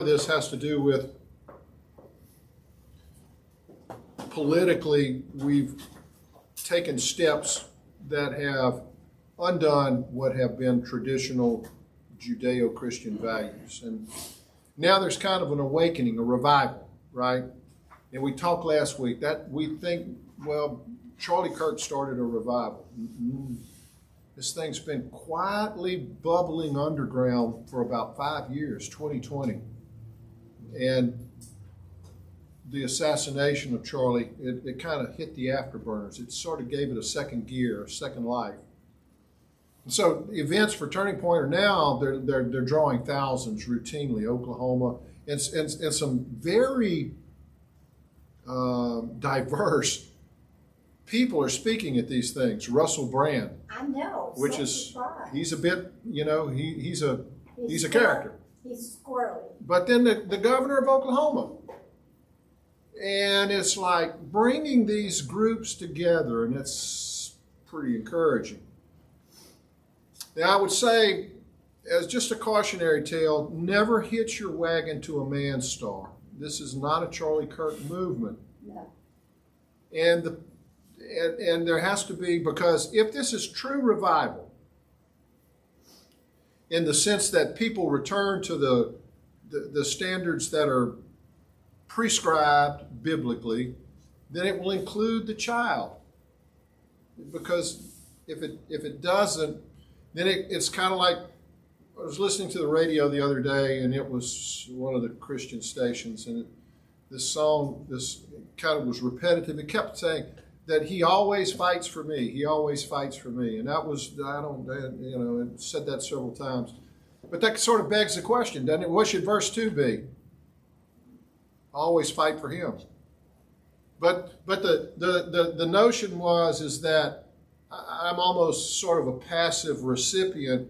This has to do with politically, we've taken steps that have undone what have been traditional Judeo-Christian values. And now there's kind of an awakening, a revival, right? And we talked last week that we think, well, Charlie Kirk started a revival. This thing's been quietly bubbling underground for about 5 years, 2020. And the assassination of Charlie, it kind of hit the afterburners. It sort of gave it a second gear, a second life. And so the events for Turning Point are now, they're drawing thousands routinely, Oklahoma, and some very diverse people are speaking at these things. Russell Brand. I know. Which so is, surprised. he's a bit, he's a character. He's squirrely. But then the governor of Oklahoma. And it's like bringing these groups together, and it's pretty encouraging. Now, I would say, as just a cautionary tale, never hitch your wagon to a man star. This is not a Charlie Kirk movement. No. And there has to be, because if this is true revival, in the sense that people return to the standards that are prescribed biblically, then it will include the child. Because if it doesn't, then it's kind of like, I was listening to the radio the other day, and it was one of the Christian stations, and this song, this kind of was repetitive. It kept saying that he always fights for me. He always fights for me. And that was, it said that several times. But that sort of begs the question, doesn't it? What should verse 2 be? Always fight for him. But the notion is that I'm almost sort of a passive recipient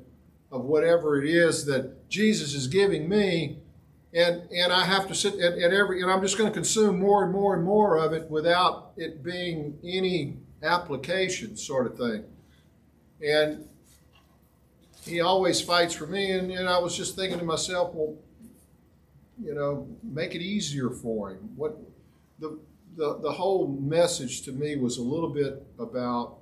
of whatever it is that Jesus is giving me, and I have to sit and I'm just going to consume more and more and more of it without it being any application, sort of thing. And he always fights for me, and I was just thinking to myself, well, make it easier for him. What the whole message to me was a little bit about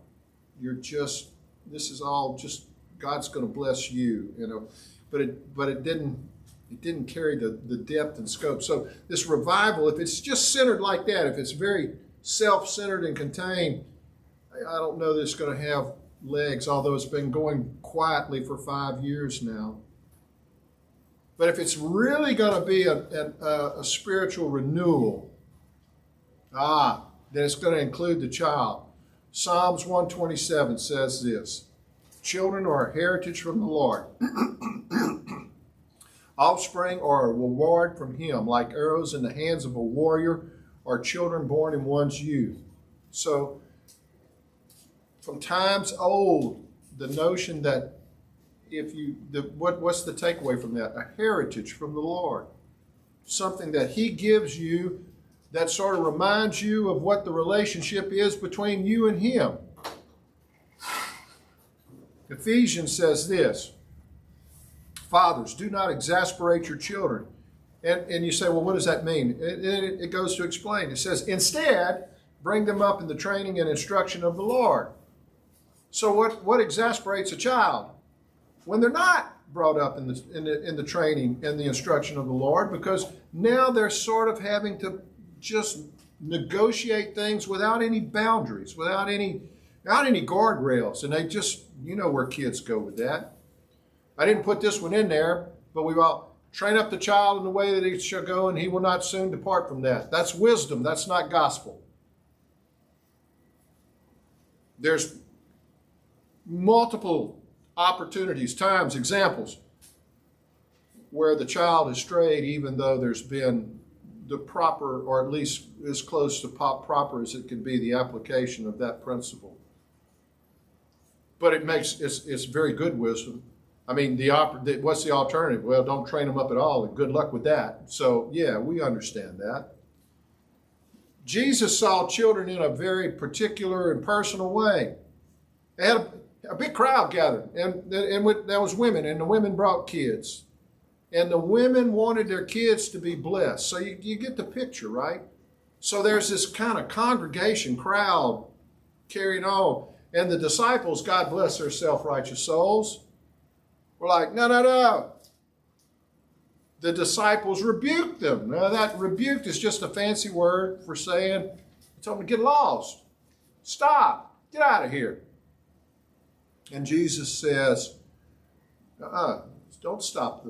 this is all just God's going to bless you, but it didn't carry the depth and scope. So this revival, if it's just centered like that, if it's very self-centered and contained, I don't know that it's going to have legs, although it's been going quietly for 5 years now. But if it's really going to be a spiritual renewal, then it's going to include the child. Psalms 127 says this: children are a heritage from the Lord. Offspring are a reward from him. Like arrows in the hands of a warrior are children born in one's youth. So from times old, the notion that what's the takeaway from that? A heritage from the Lord. Something that he gives you that sort of reminds you of what the relationship is between you and him. Ephesians says this: fathers, do not exasperate your children. And you say, well, what does that mean? It goes to explain. It says, instead, bring them up in the training and instruction of the Lord. So what exasperates a child? When they're not brought up in the training and the instruction of the Lord, because now they're sort of having to just negotiate things without any boundaries, without any guardrails, and they just, where kids go with that. I didn't put this one in there, but we all train up the child in the way that he shall go, and he will not soon depart from that. That's wisdom. That's not gospel. There's multiple opportunities, times, examples where the child has strayed, even though there's been the proper, or at least as close to proper as it can be, the application of that principle. But it's very good wisdom. I mean, what's the alternative? Well, don't train them up at all, and good luck with that. So, yeah, we understand that. Jesus saw children in a very particular and personal way. They had a big crowd gathered, and there was women, and the women brought kids. and the women wanted their kids to be blessed. So you get the picture, right? So there's this kind of congregation crowd carrying on. And the disciples, God bless their self-righteous souls, were like, no, no, no. The disciples rebuked them. Now that rebuked is just a fancy word for saying, told them to get lost. Stop. Get out of here. And Jesus says, don't stop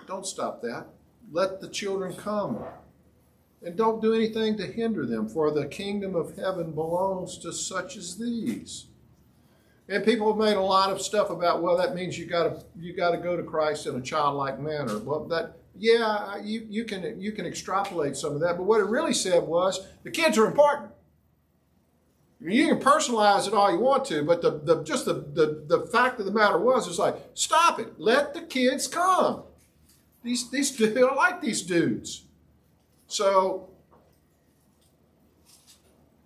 don't stop that. Let the children come. And don't do anything to hinder them, for the kingdom of heaven belongs to such as these. And people have made a lot of stuff about, well, that means you got to go to Christ in a childlike manner. Well, you can extrapolate some of that, but what it really said was the kids are important. You can personalize it all you want to, but the fact of the matter was, it's like, stop it. Let the kids come. These dudes, I like these dudes. So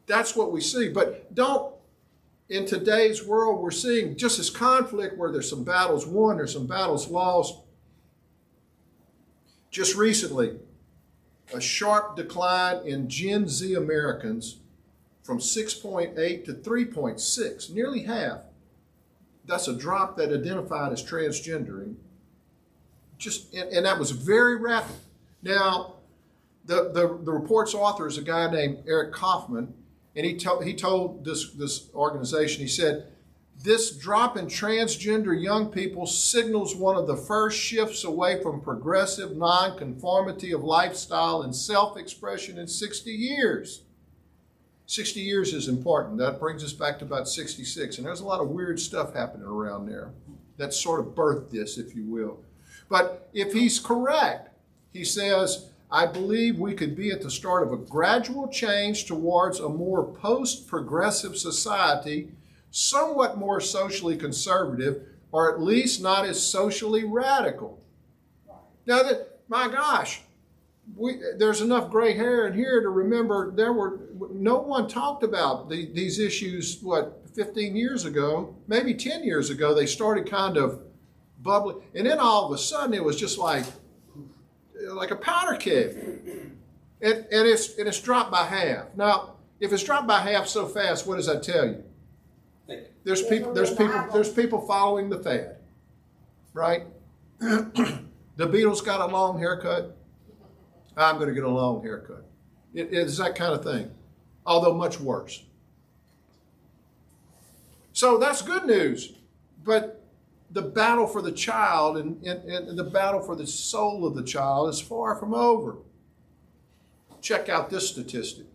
that's what we see. But in today's world, we're seeing just this conflict where there's some battles won, there's some battles lost. Just recently, a sharp decline in Gen Z Americans from 6.8 to 3.6, nearly half. That's a drop that identified as transgender. And that was very rapid. Now, the report's author is a guy named Eric Kaufman, and he told this organization, he said, this drop in transgender young people signals one of the first shifts away from progressive nonconformity of lifestyle and self-expression in 60 years. 60 years is important. That brings us back to about 66. And there's a lot of weird stuff happening around there that sort of birthed this, if you will. But if he's correct, he says, I believe we could be at the start of a gradual change towards a more post-progressive society, somewhat more socially conservative, or at least not as socially radical. Now, my gosh, there's enough gray hair in here to remember no one talked about these issues, 15 years ago, maybe 10 years ago, they started kind of bubbling. And then all of a sudden it was just like a powder keg. And it's dropped by half. Now, if it's dropped by half so fast, what does that tell you? There's people following the fad, right? The Beatles got a long haircut. I'm going to get a long haircut. It's that kind of thing, although much worse. So that's good news, but the battle for the child and the battle for the soul of the child is far from over. Check out this statistic.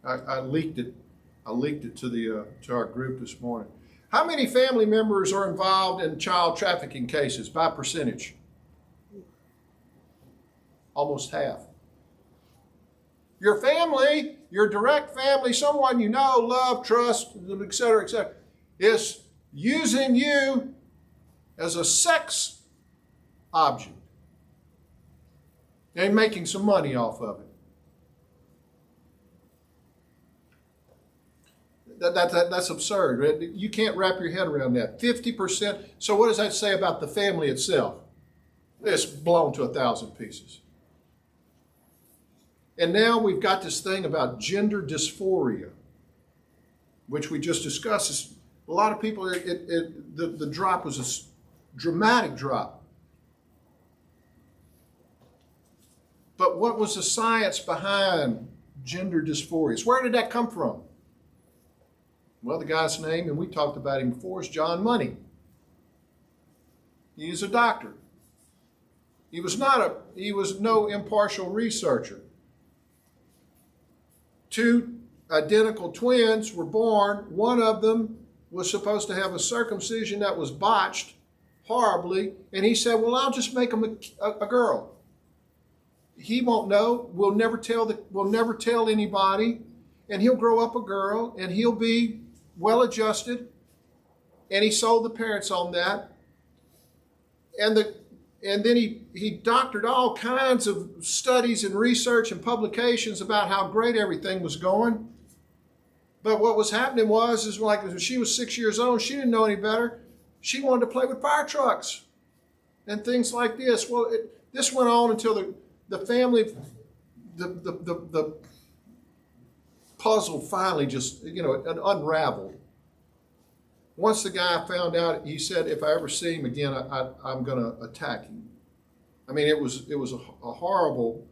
I leaked it. I leaked it to our group this morning. How many family members are involved in child trafficking cases by percentage? Almost half. Your family, your direct family, someone you know, love, trust, etc., is using you as a sex object and making some money off of it. That's absurd. You can't wrap your head around that. 50%. So what does that say about the family itself? It's blown to 1,000 pieces. And now we've got this thing about gender dysphoria, which we just discussed. A lot of people, the drop was a dramatic drop. But what was the science behind gender dysphoria? Where did that come from? Well, the guy's name, and we talked about him before, is John Money. He is a doctor. He was no impartial researcher. 2 identical twins were born. One of them was supposed to have a circumcision that was botched horribly, and he said, well, I'll just make him a girl. He won't know. We'll never tell anybody, and he'll grow up a girl, and he'll be well-adjusted, and he sold the parents on that. And then he doctored all kinds of studies and research and publications about how great everything was going. But what was happening is like when she was 6 years old, she didn't know any better. She wanted to play with fire trucks. and things like this. Well, this went on until the family, the puzzle finally just, it unraveled. Once the guy found out, he said, if I ever see him again, I'm going to attack him. I mean, it was a horrible,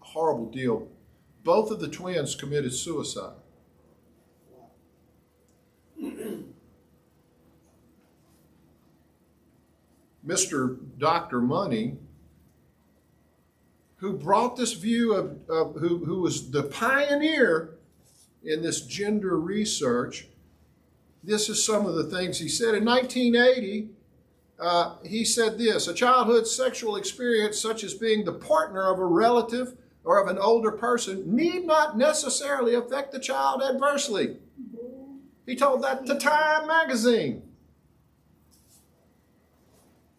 horrible deal. Both of the twins committed suicide. Mr. Dr. Money, who brought this view of who was the pioneer in this gender research, this is some of the things he said. In 1980, he said this: a childhood sexual experience such as being the partner of a relative or of an older person need not necessarily affect the child adversely. He told that to Time magazine.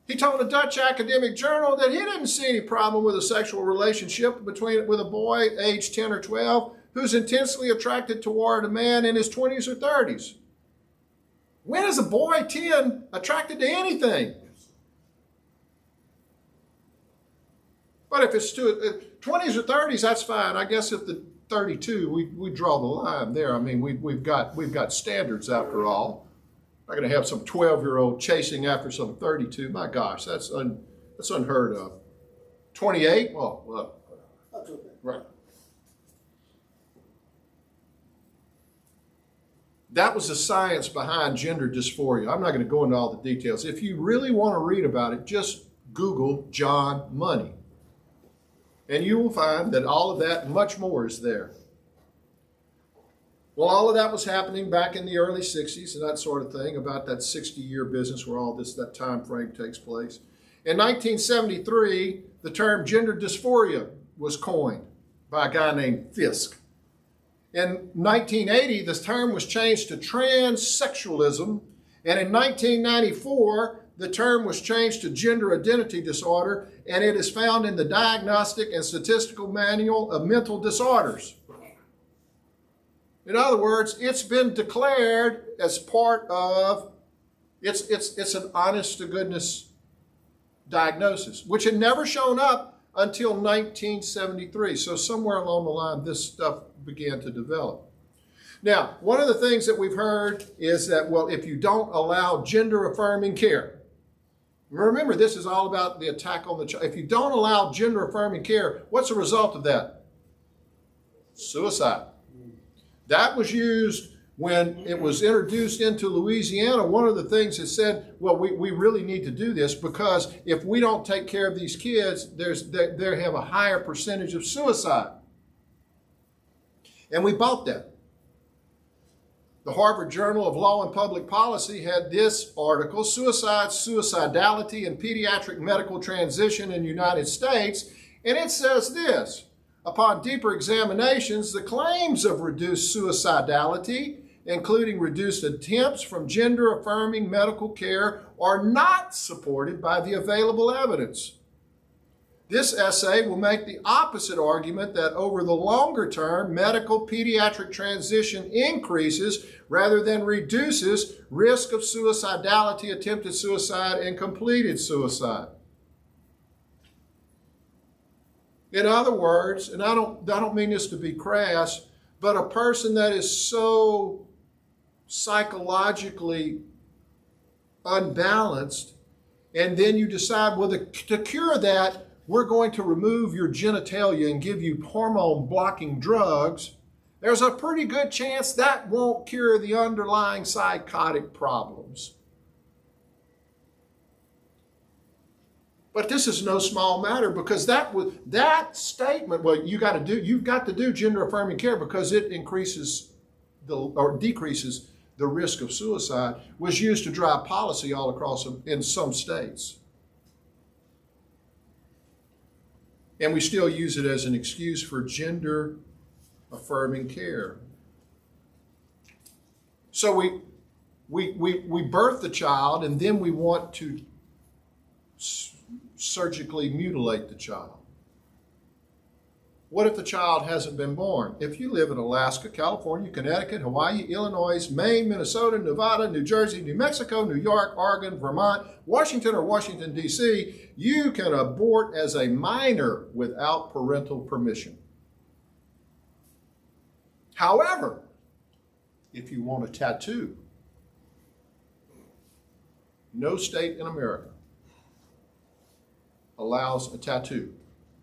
He told a Dutch academic journal that he didn't see any problem with a sexual relationship with a boy aged 10 or 12 who's intensely attracted toward a man in his 20s or 30s. When is a boy 10 attracted to anything? But if it's to 20s or 30s, that's fine. I guess if the 32, we draw the line there. I mean, we've got standards after all. I'm not going to have some 12-year-old chasing after some 32. My gosh, that's unheard of. 28? Well, That's okay. right. That was the science behind gender dysphoria. I'm not going to go into all the details. If you really want to read about it, just Google John Money. And you will find that all of that and much more is there. Well, all of that was happening back in the early 60s and that sort of thing, about that 60-year business where all that time frame takes place. In 1973, the term gender dysphoria was coined by a guy named Fisk. In 1980, the term was changed to transsexualism, and in 1994, the term was changed to gender identity disorder, and it is found in the Diagnostic and Statistical Manual of Mental Disorders. In other words, it's been declared as part of, it's an honest-to-goodness diagnosis, which had never shown up until 1973. So somewhere along the line, this stuff began to develop. Now, one of the things that we've heard is that, well, if you don't allow gender-affirming care, remember, this is all about the attack on the child. If you don't allow gender-affirming care, what's the result of that? Suicide. That was used when it was introduced into Louisiana. One of the things that said, well, we really need to do this because if we don't take care of these kids, they have a higher percentage of suicide. And we bought that. The Harvard Journal of Law and Public Policy had this article, Suicide, Suicidality, and Pediatric Medical Transition in the United States, and it says this: upon deeper examinations, the claims of reduced suicidality, including reduced attempts from gender-affirming medical care, are not supported by the available evidence. This essay will make the opposite argument that over the longer term, medical pediatric transition increases rather than reduces risk of suicidality, attempted suicide, and completed suicide. In other words, and I don't mean this to be crass, but a person that is so psychologically unbalanced, and then you decide, well, to cure that, we're going to remove your genitalia and give you hormone-blocking drugs, there's a pretty good chance that won't cure the underlying psychotic problems. But this is no small matter because that statement, well, you've got to do gender-affirming care because it increases or decreases the risk of suicide, was used to drive policy all across in some states. And we still use it as an excuse for gender-affirming care. So we birth the child and then we want to surgically mutilate the child. What if the child hasn't been born? If you live in Alaska, California, Connecticut, Hawaii, Illinois, Maine, Minnesota, Nevada, New Jersey, New Mexico, New York, Oregon, Vermont, Washington, or Washington, D.C., you can abort as a minor without parental permission. However, if you want a tattoo, no state in America allows a tattoo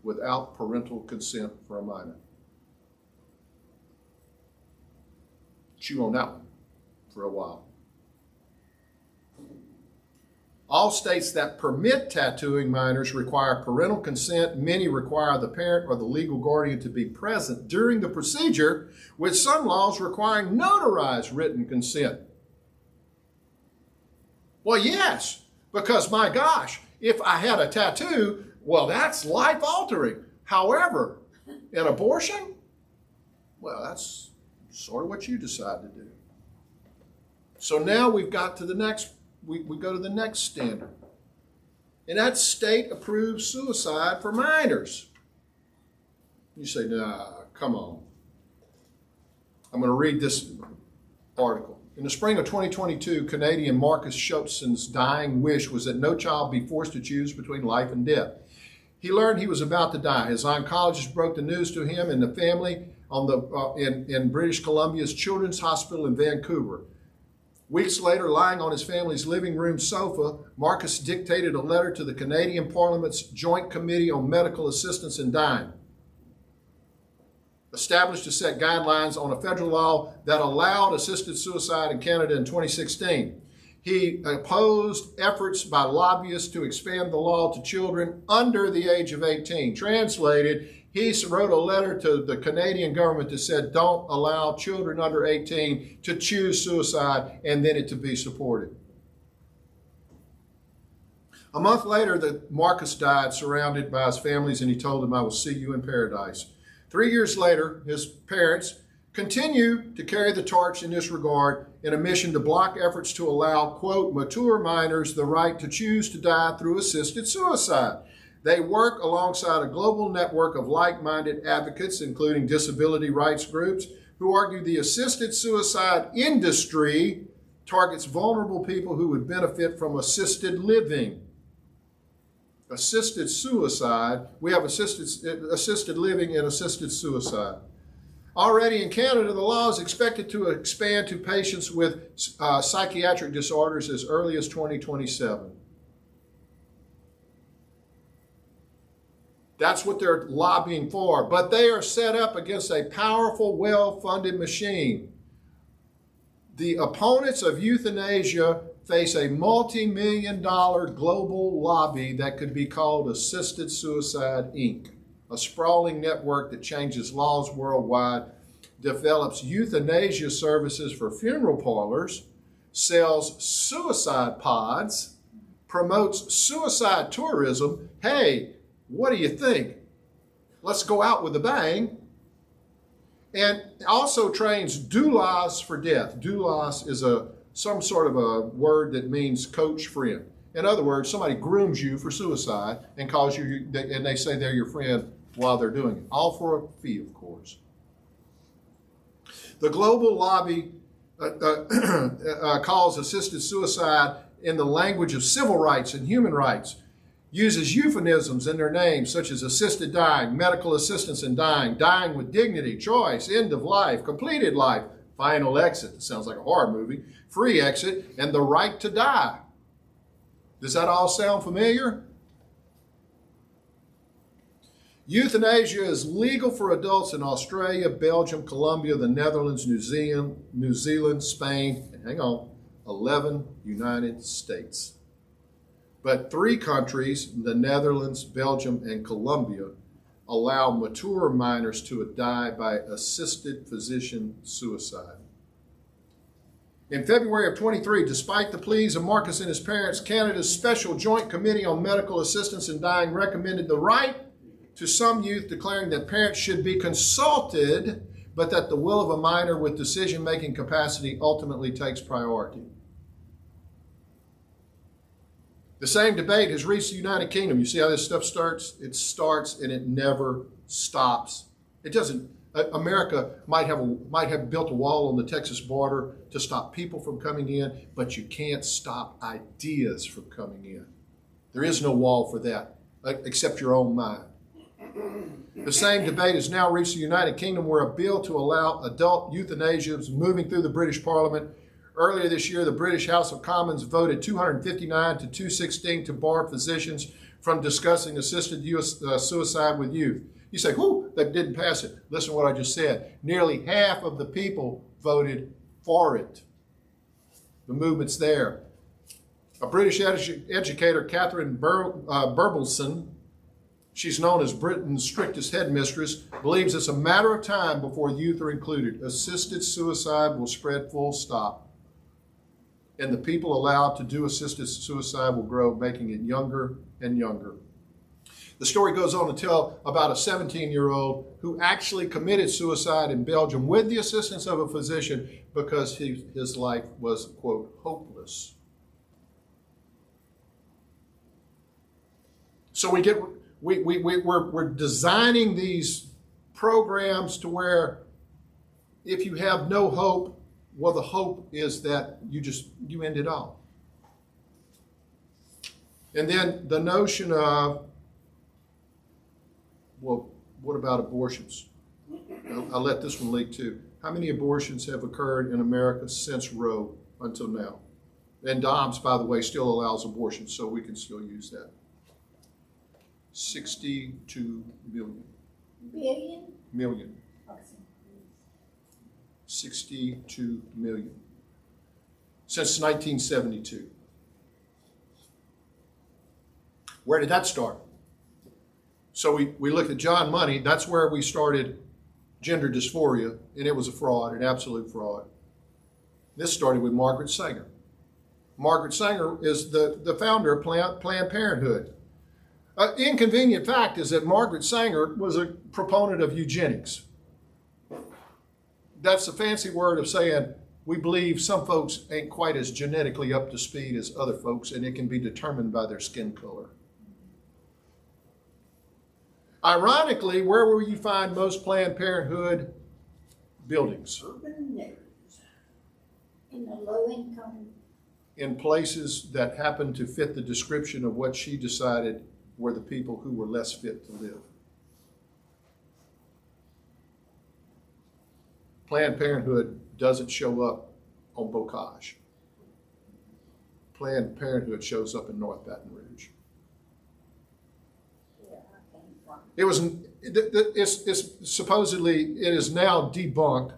without parental consent for a minor. Chew on that one for a while. All states that permit tattooing minors require parental consent. Many require the parent or the legal guardian to be present during the procedure, with some laws requiring notarized written consent. Well, yes, because my gosh, if I had a tattoo, well, that's life-altering. However, an abortion, well, that's sort of what you decide to do. So now we've got to the next, we go to the next standard. And that's state-approved suicide for minors. You say, nah, come on. I'm going to read this article. In the spring of 2022, Canadian Marcus Schoepfen's dying wish was that no child be forced to choose between life and death. He learned he was about to die. His oncologist broke the news to him and the family in British Columbia's Children's Hospital in Vancouver. Weeks later, lying on his family's living room sofa, Marcus dictated a letter to the Canadian Parliament's Joint Committee on Medical Assistance in Dying, established to set guidelines on a federal law that allowed assisted suicide in Canada in 2016. He opposed efforts by lobbyists to expand the law to children under the age of 18. Translated, he wrote a letter to the Canadian government that said, don't allow children under 18 to choose suicide, and then it to be supported. A month later, Marcus died, surrounded by his families, and he told them, I will see you in paradise. 3 years later, his parents continue to carry the torch in this regard in a mission to block efforts to allow, quote, mature minors the right to choose to die through assisted suicide. They work alongside a global network of like-minded advocates, including disability rights groups, who argue the assisted suicide industry targets vulnerable people who would benefit from assisted living. Assisted suicide, we have assisted living and assisted suicide. Already in Canada, the law is expected to expand to patients with psychiatric disorders as early as 2027. That's what they're lobbying for, but they are set up against a powerful, well-funded machine. The opponents of euthanasia face a multi-million-dollar global lobby that could be called Assisted Suicide, Inc., a sprawling network that changes laws worldwide, develops euthanasia services for funeral parlors, sells suicide pods, promotes suicide tourism. Hey, what do you think? Let's go out with a bang. And also trains doulas for death. Doulas is some sort of a word that means coach friend. In other words, somebody grooms you for suicide and calls you, and they say they're your friend while they're doing it. All for a fee, of course. The global lobby calls assisted suicide in the language of civil rights and human rights, uses euphemisms in their names such as assisted dying, medical assistance in dying, dying with dignity, choice, end of life, completed life, final exit, it sounds like a horror movie, free exit, and the right to die. Does that all sound familiar? Euthanasia is legal for adults in Australia, Belgium, Colombia, the Netherlands, New Zealand, Spain, and hang on, 11 United States. But 3 countries, the Netherlands, Belgium, and Colombia, allow mature minors to die by assisted physician suicide. In February of 23, despite the pleas of Marcus and his parents, Canada's Special Joint Committee on Medical Assistance in Dying recommended the right to some youth, declaring that parents should be consulted, but that the will of a minor with decision-making capacity ultimately takes priority. The same debate has reached the United Kingdom. You see how this stuff starts? It starts and it never stops. It doesn't. America might have built a wall on the Texas border to stop people from coming in, but you can't stop ideas from coming in. There is no wall for that, except your own mind. The same debate has now reached the United Kingdom, where a bill to allow adult euthanasia is moving through the British Parliament. Earlier this year, the British House of Commons voted 259 to 216 to bar physicians from discussing assisted suicide with youth. You say, whoo, that didn't pass it. Listen to what I just said. Nearly half of the people voted for it. The movement's there. A British educator, Catherine Burbleson, she's known as Britain's strictest headmistress, believes it's a matter of time before youth are included. Assisted suicide will spread full stop. And the people allowed to do assisted suicide will grow, making it younger and younger. The story goes on to tell about a 17-year-old who actually committed suicide in Belgium with the assistance of a physician because his life was, quote, hopeless. So we're designing these programs to where if you have no hope, well, the hope is that you end it all. And then the notion of, well, what about abortions? I'll let this one leak too. How many abortions have occurred in America since Roe until now? And Dobbs, by the way, still allows abortions, so we can still use that. 62 million. Billion? Million. Okay. 62 million. Since 1972. Where did that start? So we looked at John Money. That's where we started gender dysphoria, and it was a fraud, an absolute fraud. This started with Margaret Sanger. Margaret Sanger is the founder of Planned Parenthood. Inconvenient fact is that Margaret Sanger was a proponent of eugenics. That's a fancy word of saying we believe some folks ain't quite as genetically up to speed as other folks, and it can be determined by their skin color. Ironically, where will you find most Planned Parenthood buildings? Urban areas. In the low income. In places that happen to fit the description of what she decided were the people who were less fit to live. Planned Parenthood doesn't show up on Bocage. Planned Parenthood shows up in North Baton Rouge. It's supposedly, it is now debunked.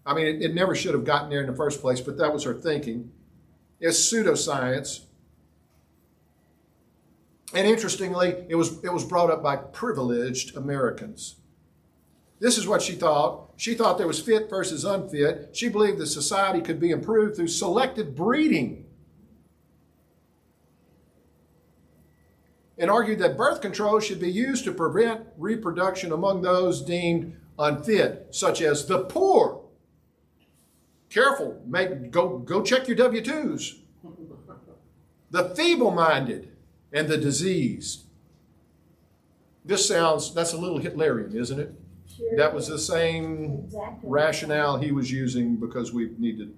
I mean, it never should have gotten there in the first place, but that was her thinking. It's pseudoscience. And interestingly, it was brought up by privileged Americans. This is what she thought. She thought there was fit versus unfit. She believed that society could be improved through selective breeding, and argued that birth control should be used to prevent reproduction among those deemed unfit, such as the poor. Careful, go check your W-2s. The feeble-minded and the diseased. That's a little Hitlerian, isn't it? Sure. That was the same rationale he was using because we needed.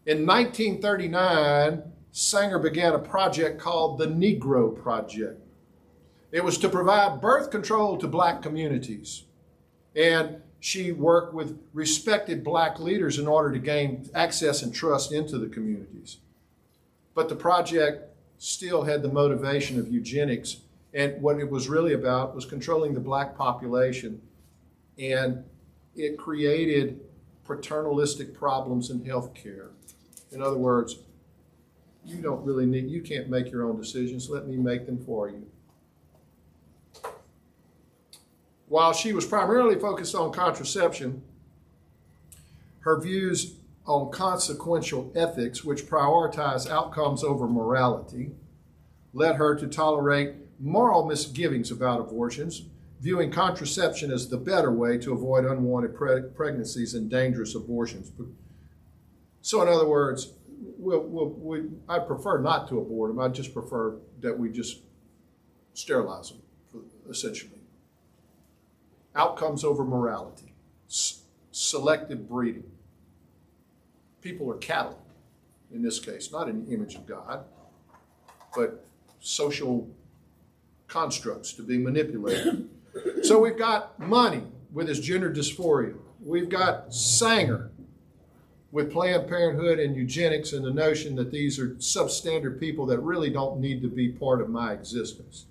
In 1939, Sanger began a project called the Negro Project. It was to provide birth control to black communities. And she worked with respected black leaders in order to gain access and trust into the communities. But the project still had the motivation of eugenics. And what it was really about was controlling the black population. And it created paternalistic problems in health care. In other words, you can't make your own decisions. Let me make them for you. While she was primarily focused on contraception, her views on consequential ethics, which prioritize outcomes over morality, led her to tolerate moral misgivings about abortions, viewing contraception as the better way to avoid unwanted pregnancies and dangerous abortions. So in other words, I prefer not to abort them. I just prefer that we just sterilize them, essentially. outcomes over morality, selective breeding. People are cattle, in this case, not in the image of God, but social constructs to be manipulated. So we've got Money with his gender dysphoria. We've got Sanger with Planned Parenthood and eugenics and the notion that these are substandard people that really don't need to be part of my existence.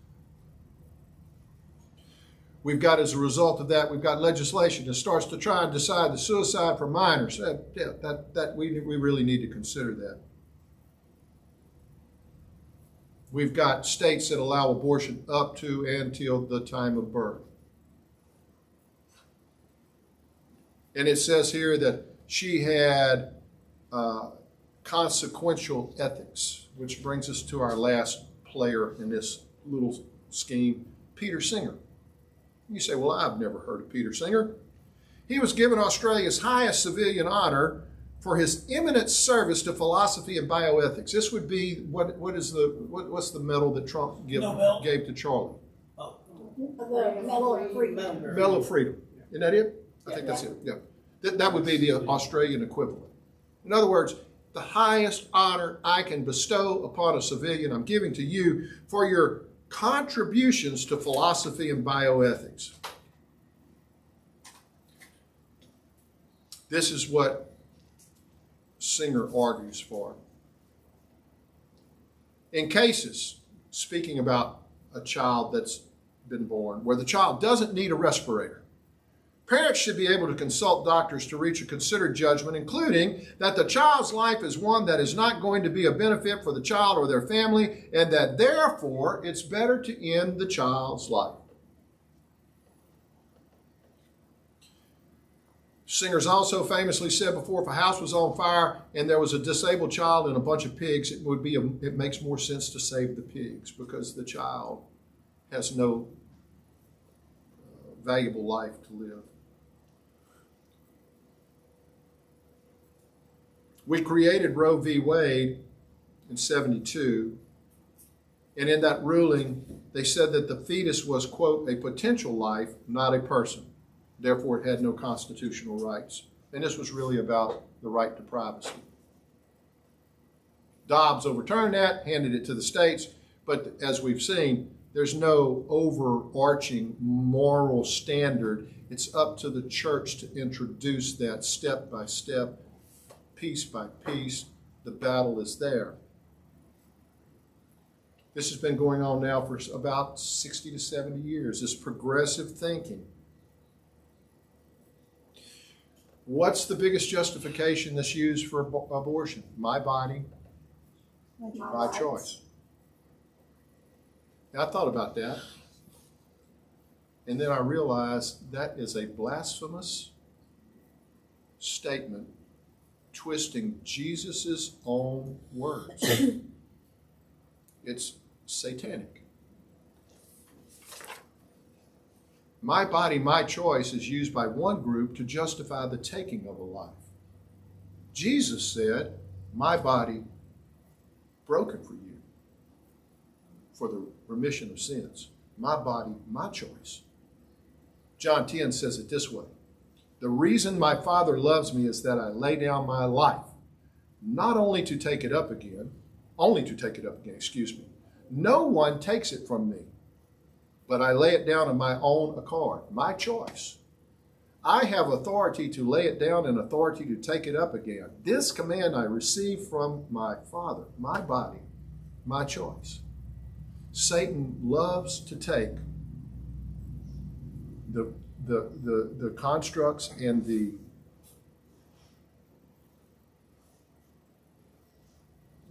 We've got, as a result of that, we've got legislation that starts to try and decide the suicide for minors. We really need to consider that. We've got states that allow abortion up to and till the time of birth. And it says here that she had consequential ethics, which brings us to our last player in this little scheme, Peter Singer. You say, well, I've never heard of Peter Singer. He was given Australia's highest civilian honor for his eminent service to philosophy and bioethics. This would be, what's the medal that Trump gave to Charlie? The Medal of Freedom. Medal of Freedom. Isn't that it? I think that's it. Yeah. That would be the Australian equivalent. In other words, the highest honor I can bestow upon a civilian I'm giving to you for your contributions to philosophy and bioethics. This is what Singer argues for. In cases, speaking about a child that's been born, where the child doesn't need a respirator, parents should be able to consult doctors to reach a considered judgment, including that the child's life is one that is not going to be a benefit for the child or their family, and that therefore it's better to end the child's life. Singer's also famously said before, if a house was on fire and there was a disabled child and a bunch of pigs, it makes more sense to save the pigs because the child has no valuable life to live. We created Roe v. Wade in 72, and in that ruling, they said that the fetus was, quote, a potential life, not a person. Therefore, it had no constitutional rights. And this was really about the right to privacy. Dobbs overturned that, handed it to the states, but as we've seen, there's no overarching moral standard. It's up to the church to introduce that step by step, piece by piece. The battle is there. This has been going on now for about 60 to 70 years, this progressive thinking. What's the biggest justification that's used for abortion? My body, my choice. And I thought about that, and then I realized that is a blasphemous statement twisting Jesus' own words. It's satanic. My body, my choice is used by one group to justify the taking of a life. Jesus said, my body broken for you for the remission of sins. My body, my choice. John 10 says it this way. The reason my Father loves me is that I lay down my life, not only to take it up again, No one takes it from me, but I lay it down of my own accord, my choice. I have authority to lay it down and authority to take it up again. This command I received from my Father, my body, my choice. Satan loves to take the constructs and the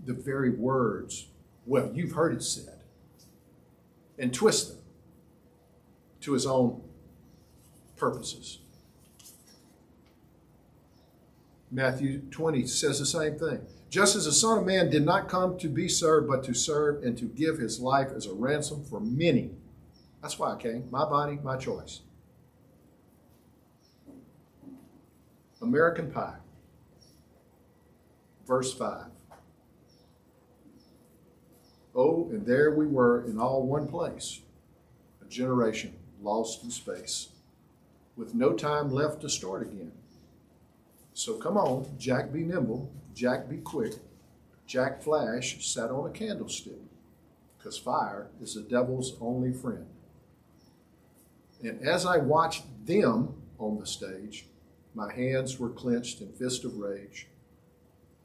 very words, well, you've heard it said, and twist them to his own purposes. Matthew 20 says the same thing. Just as the Son of Man did not come to be served, but to serve and to give his life as a ransom for many. That's why I came. My body, my choice. American Pie, verse 5. Oh, and there we were in all one place, a generation lost in space. with no time left to start again. So come on, Jack be nimble, Jack be quick, Jack Flash sat on a candlestick, because fire is the devil's only friend. And as I watched them on the stage, my hands were clenched in fist of rage.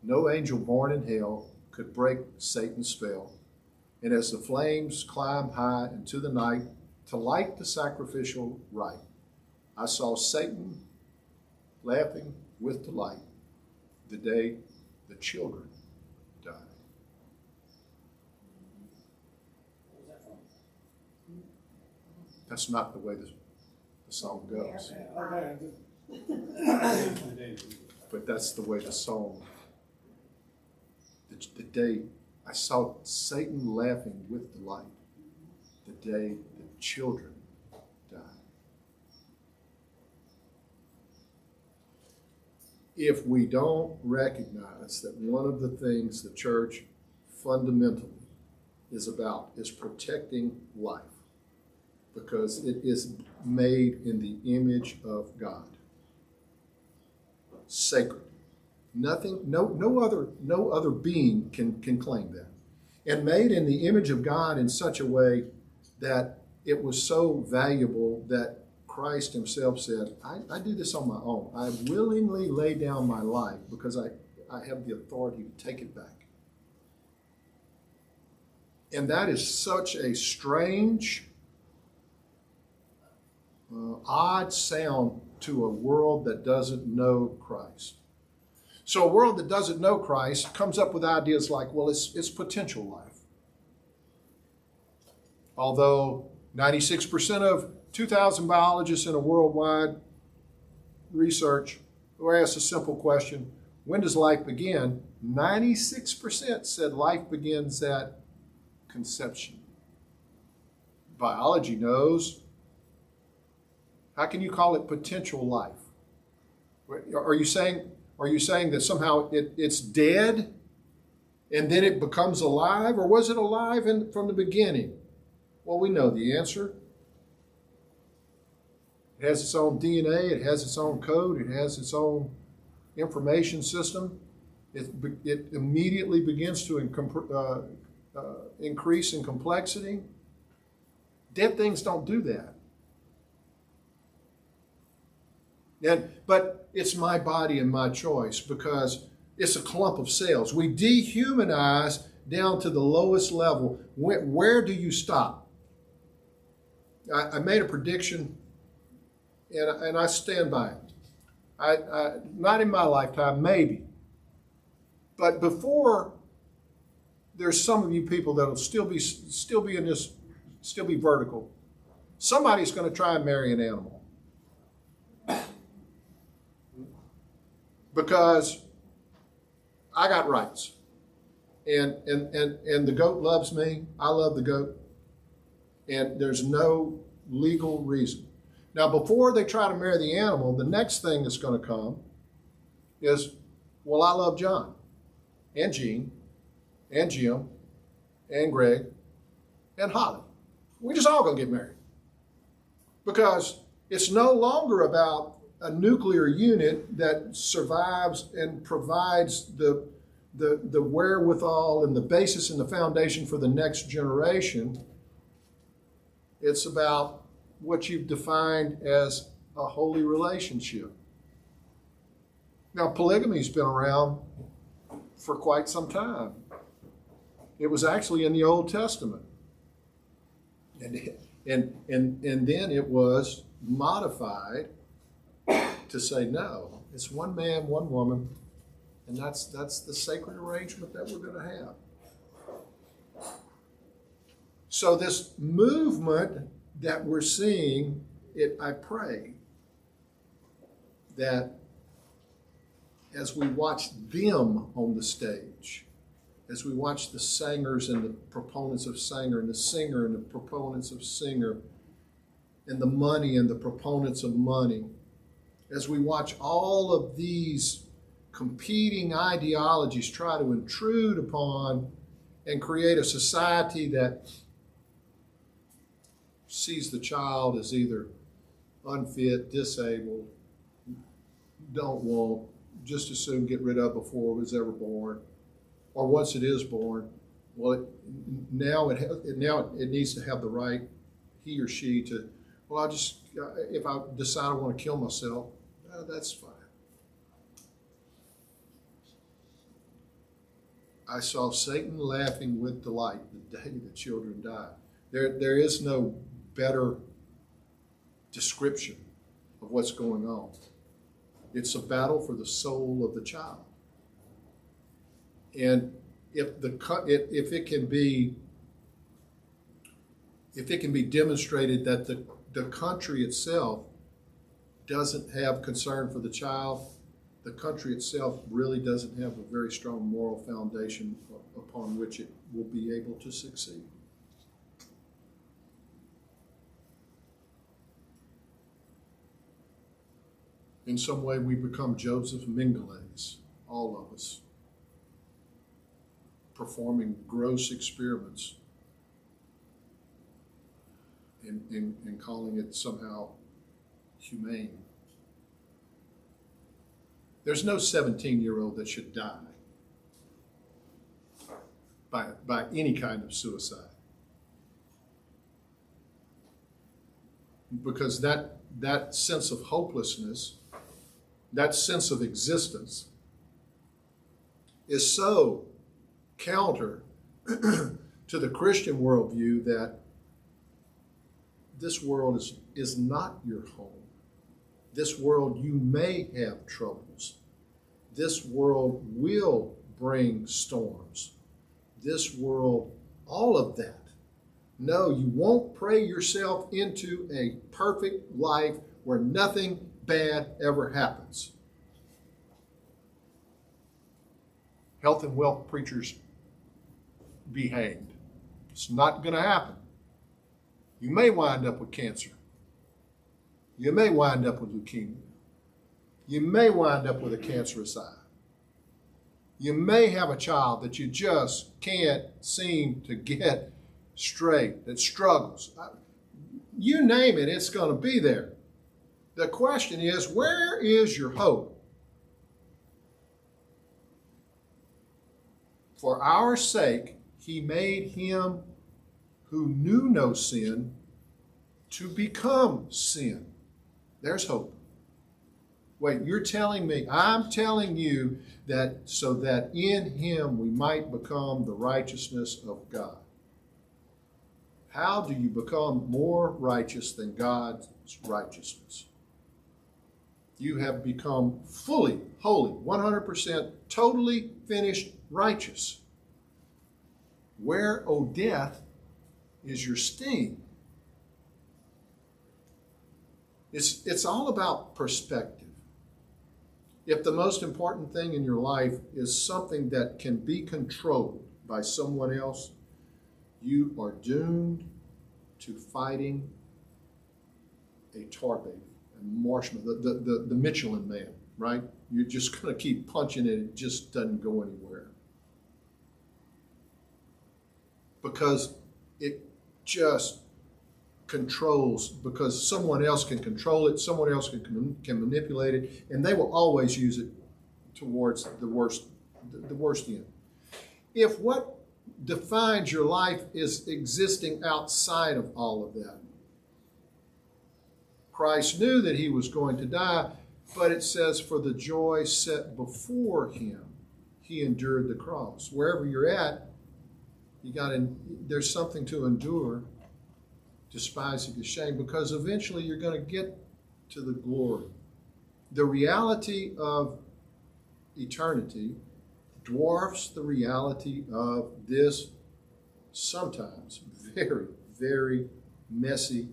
No angel born in hell could break Satan's spell. And as the flames climbed high into the night to light the sacrificial rite, I saw Satan laughing with delight the day the children died. That's not the way the song goes. But that's the way the song, the day I saw Satan laughing with delight, the day the children died. If we don't recognize that one of the things the church fundamentally is about is protecting life, because it is made in the image of God. Sacred. Nothing, no other being can claim that. And made in the image of God in such a way that it was so valuable that Christ himself said, I do this on my own. I willingly lay down my life because I have the authority to take it back. And that is such a strange, odd sound to a world that doesn't know Christ. So a world that doesn't know Christ comes up with ideas like, well, it's potential life. Although 96% of 2,000 biologists in a worldwide research were asked a simple question, when does life begin? 96% said life begins at conception. Biology knows. How can you call it potential life? Are you saying that somehow it's dead and then it becomes alive? Or was it alive from the beginning? Well, we know the answer. It has its own DNA. It has its own code. It has its own information system. It immediately begins to increase in complexity. Dead things don't do that. But it's my body and my choice because it's a clump of cells. We dehumanize down to the lowest level. Where do you stop? I made a prediction, and I stand by it. Not in my lifetime, maybe. But before there's some of you people that'll still be vertical. Somebody's going to try and marry an animal. Because I got rights. And the goat loves me. I love the goat. And there's no legal reason. Now, before they try to marry the animal, the next thing that's going to come is, well, I love John and Jean and Jim and Greg and Holly. We're just all going to get married. Because it's no longer about a nuclear unit that survives and provides the wherewithal and the basis and the foundation for the next generation. It's about what you've defined as a holy relationship. Now, polygamy's been around for quite some time. It was actually in the Old Testament. And then it was modified to say, no, it's one man, one woman, and that's the sacred arrangement that we're going to have. So this movement that we're seeing, I pray that as we watch them on the stage, as we watch the singers and the proponents of singer, and the singer and the proponents of singer, and the money and the proponents of money, as we watch all of these competing ideologies try to intrude upon and create a society that sees the child as either unfit, disabled, don't want, just as soon get rid of before it was ever born, or once it is born, well, now it needs to have the right, he or she, to, well, if I decide I want to kill myself, that's fine. I saw Satan laughing with delight the day the children died. There is no better description of what's going on. It's a battle for the soul of the child. And if it can be demonstrated that the country itself doesn't have concern for the child, the country itself really doesn't have a very strong moral foundation upon which it will be able to succeed. In some way, we become Joseph Mengele, all of us, performing gross experiments and calling it somehow humane. There's no 17-year-old that should die by any kind of suicide. Because that sense of hopelessness, that sense of existence, is so counter to the Christian worldview that this world is not your home. This world, you may have troubles. This world will bring storms. This world, all of that. No, you won't pray yourself into a perfect life where nothing bad ever happens. Health and wealth preachers be hanged. It's not going to happen. You may wind up with cancer. You may wind up with leukemia. You may wind up with a cancerous eye. You may have a child that you just can't seem to get straight, that struggles. You name it, it's going to be there. The question is, where is your hope? For our sake, he made him who knew no sin to become sin. There's hope. Wait, you're telling me, I'm telling you that so that in him we might become the righteousness of God. How do you become more righteous than God's righteousness? You have become fully, holy, 100%, totally finished righteous. Where, O death, is your sting? It's all about perspective. If the most important thing in your life is something that can be controlled by someone else, you are doomed to fighting a tar baby, a marshmallow, the Michelin Man, right? You're just going to keep punching it. It just doesn't go anywhere. Because it just controls, because someone else can control it, someone else can manipulate it, and they will always use it towards the worst end. If what defines your life is existing outside of all of that, Christ knew that he was going to die, but it says for the joy set before him, he endured the cross. Wherever you're at, there's something to endure, despising the shame, because eventually you're going to get to the glory. The reality of eternity dwarfs the reality of this sometimes very, very messy,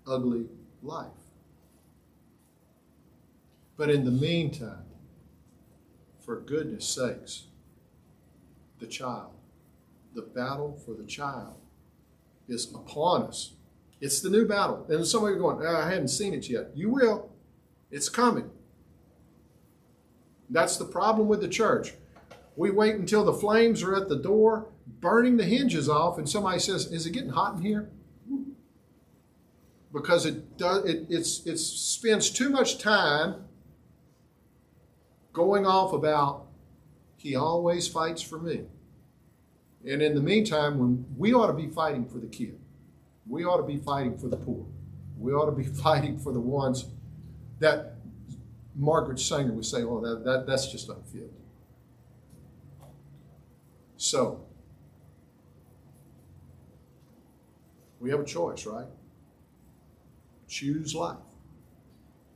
ugly life. But in the meantime, for goodness sakes, the battle for the child is upon us. It's the new battle. And somebody going, I hadn't seen it yet. You will. It's coming. That's the problem with the church. We wait until the flames are at the door, burning the hinges off, and somebody says, is it getting hot in here? because it spends too much time going off about he always fights for me. And in the meantime, when we ought to be fighting for the kid, we ought to be fighting for the poor, we ought to be fighting for the ones that Margaret Sanger would say, oh, that's just unfit. So, we have a choice, right? Choose life.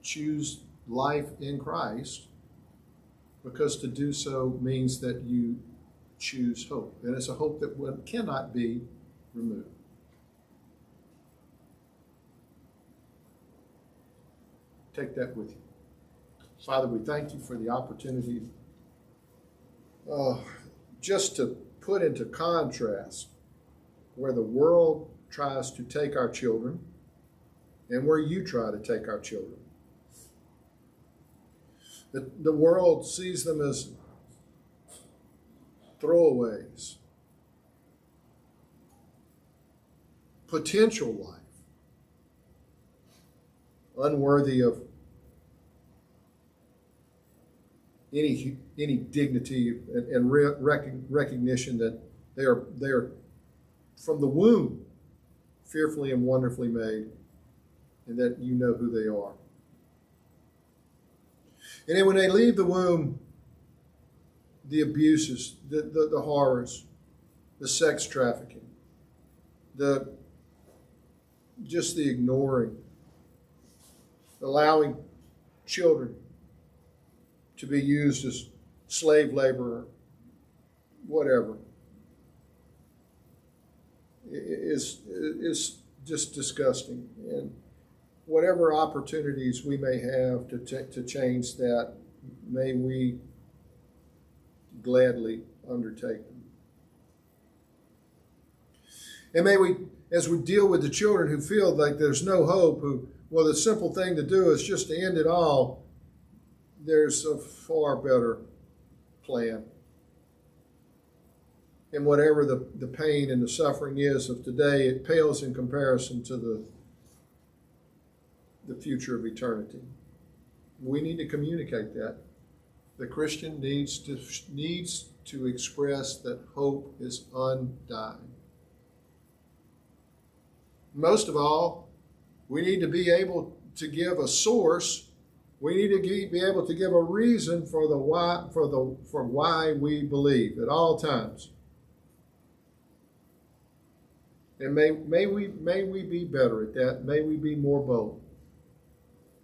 Choose life in Christ, because to do so means that you choose hope. And it's a hope that cannot be removed. Take that with you. Father, we thank you for the opportunity just to put into contrast where the world tries to take our children and where you try to take our children. The world sees them as throwaways, potential life, unworthy of any dignity and recognition that they are from the womb fearfully and wonderfully made, and that you know who they are. And then when they leave the womb, the abuses, the horrors, the sex trafficking, just the ignoring, allowing children to be used as slave labor, whatever, is just disgusting. And whatever opportunities we may have to change that, may we gladly undertake them. And may we, as we deal with the children who feel like there's no hope, well, the simple thing to do is just to end it all, there's a far better plan. And whatever the pain and the suffering is of today, it pales in comparison to the future of eternity. We need to communicate that. The Christian needs to express that hope is undying. Most of all, we need to be able to give a source. We need to be able to give a reason for why we believe at all times. And may we be better at that. May we be more bold.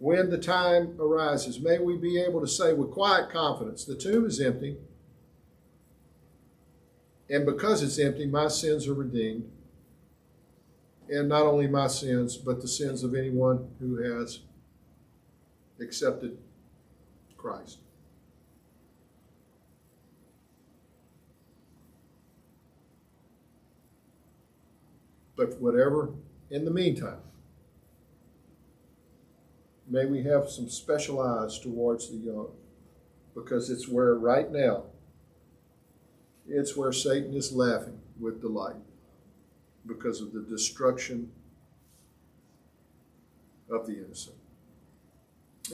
When the time arises, may we be able to say with quiet confidence, the tomb is empty, and because it's empty, my sins are redeemed. And not only my sins, but the sins of anyone who has accepted Christ. But whatever, in the meantime, may we have some special eyes towards the young, because it's where right now, it's where Satan is laughing with delight because of the destruction of the innocent.